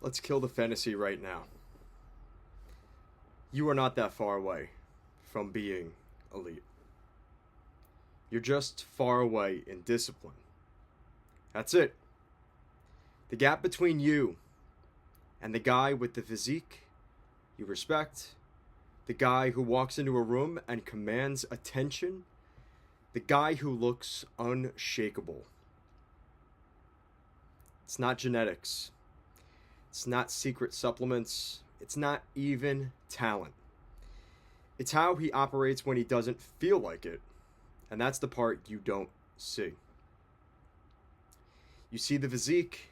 Let's kill the fantasy right now. You are not that far away from being elite. You're just far away in discipline. That's it. The gap between you and the guy with the physique you respect, the guy who walks into a room and commands attention, the guy who looks unshakable. It's not genetics. It's not secret supplements. It's not even talent. It's how he operates when he doesn't feel like it. And that's the part you don't see. You see the physique.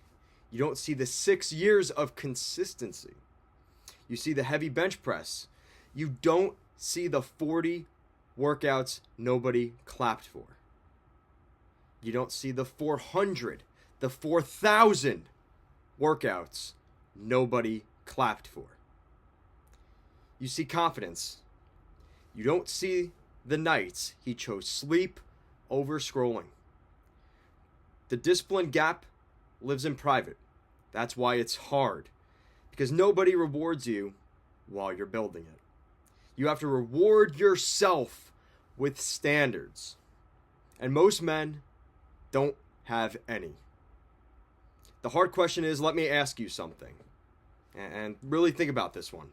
You don't see the 6 years of consistency. You see the heavy bench press. You don't see the 40 workouts nobody clapped for. You don't see the 400, the 4,000 workouts nobody clapped for. You see confidence. You don't see the nights he chose sleep over scrolling. The discipline gap lives in private. That's why it's hard. Because nobody rewards you while you're building it. You have to reward yourself with standards. And most men don't have any. The hard question is, let me ask you something. And really think about this one.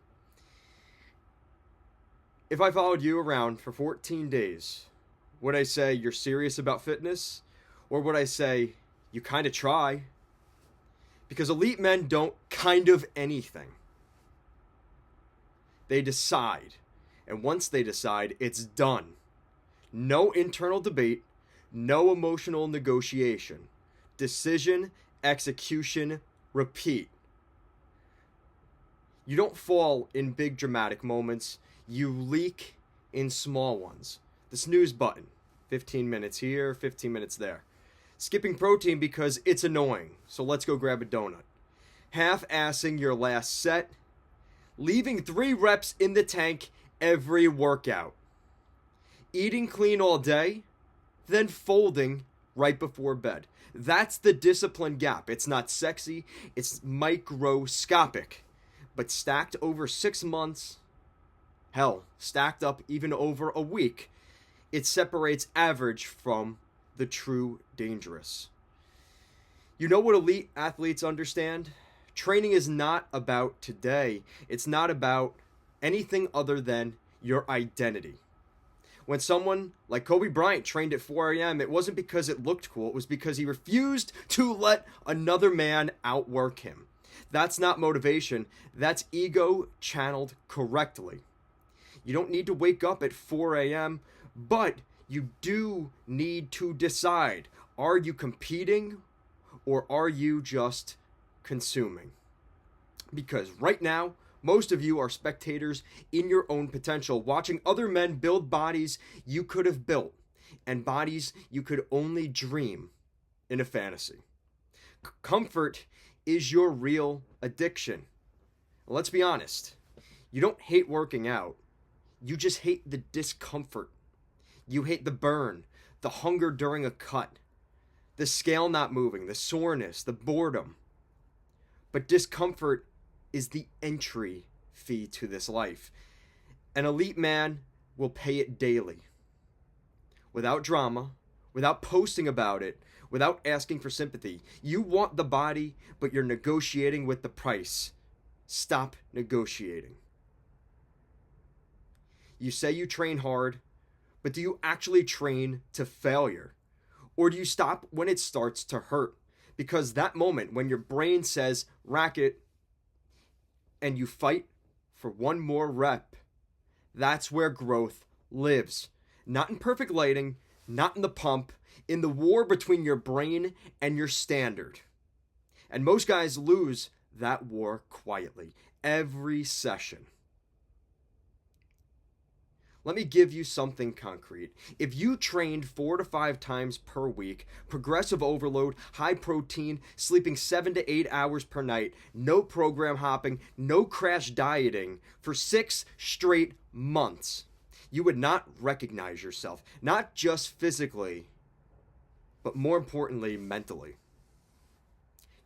If I followed you around for 14 days, would I say you're serious about fitness? Or would I say you kind of try? Because elite men don't kind of anything. They decide. And once they decide, it's done. No internal debate, no emotional negotiation. Decision, execution, repeat. You don't fall in big dramatic moments. You leak in small ones. The snooze button. 15 minutes here, 15 minutes there. Skipping protein because it's annoying, so let's go grab a donut. Half-assing your last set. Leaving 3 reps in the tank every workout. Eating clean all day, then folding right before bed. That's the discipline gap. It's not sexy, it's microscopic. But stacked over 6 months, hell, stacked up even over a week, it separates average from the true dangerous. You know what elite athletes understand? Training is not about today. It's not about anything other than your identity. When someone like Kobe Bryant trained at 4 a.m., it wasn't because it looked cool. It was because he refused to let another man outwork him. That's not motivation. That's ego channeled correctly. You don't need to wake up at 4 a.m., but you do need to decide, are you competing or are you just consuming? Because right now, most of you are spectators in your own potential, watching other men build bodies you could have built and bodies you could only dream in a fantasy. Comfort is your real addiction. Let's be honest. You don't hate working out. You just hate the discomfort. You hate the burn, the hunger during a cut, the scale not moving, the soreness, the boredom. But discomfort is the entry fee to this life. An elite man will pay it daily. Without drama, without posting about it, without asking for sympathy. You want the body, but you're negotiating with the price. Stop negotiating. You say you train hard, but do you actually train to failure? Or do you stop when it starts to hurt? Because that moment when your brain says, rack it, and you fight for one more rep, that's where growth lives. Not in perfect lighting, not in the pump, in the war between your brain and your standard. And most guys lose that war quietly, every session. Let me give you something concrete. If you trained 4 to 5 times per week, progressive overload, high protein, sleeping 7 to 8 hours per night, no program hopping, no crash dieting for 6 straight months, you would not recognize yourself, not just physically, but more importantly, mentally.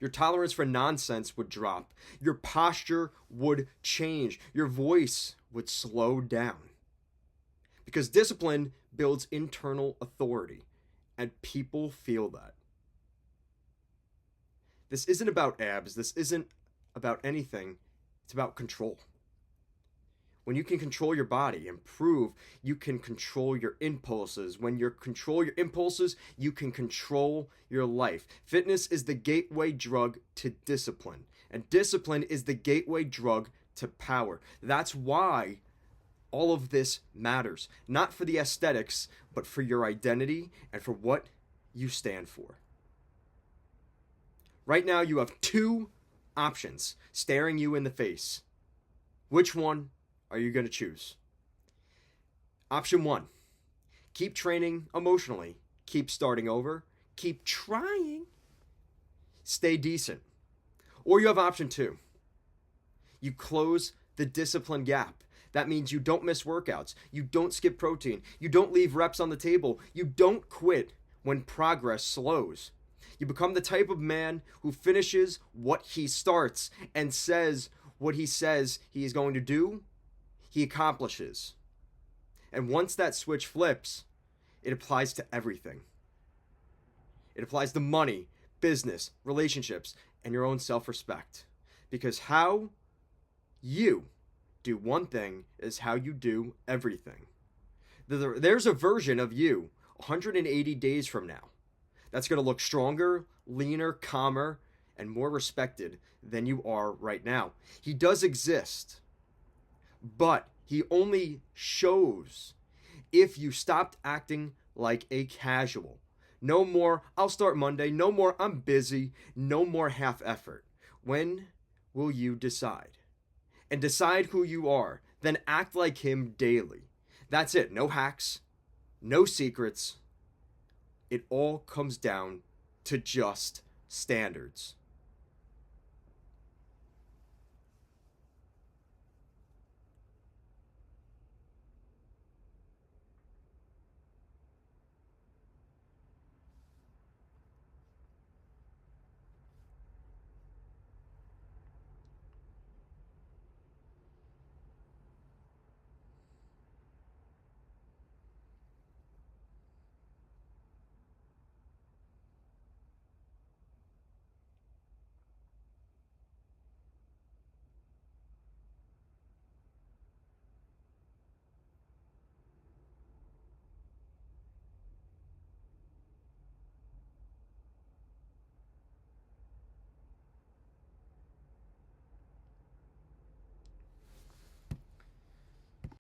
Your tolerance for nonsense would drop. Your posture would change. Your voice would slow down. Because discipline builds internal authority, and people feel that. This isn't about abs. This isn't about anything. It's about control. When you can control your body and prove you can control your impulses. When you control your impulses, you can control your life. Fitness is the gateway drug to discipline, and discipline is the gateway drug to power. That's why all of this matters. Not for the aesthetics, but for your identity and for what you stand for. Right now, you have two options staring you in the face. Which one are you going to choose? Option 1, keep training emotionally, keep starting over, keep trying, stay decent. Or you have option 2, you close the discipline gap. That means you don't miss workouts, you don't skip protein, you don't leave reps on the table, you don't quit when progress slows. You become the type of man who finishes what he starts and says what he says he is going to do, he accomplishes. And once that switch flips, it applies to everything. It applies to money, business, relationships, and your own self-respect. Because how you do one thing is how you do everything. There's a version of you 180 days from now that's going to look stronger, leaner, calmer, and more respected than you are right now. He does exist, but he only shows if you stopped acting like a casual. No more, I'll start Monday. No more, I'm busy. No more half effort. When will you decide? And decide who you are. Then act like him daily. That's it. No hacks. No secrets. It all comes down to just standards.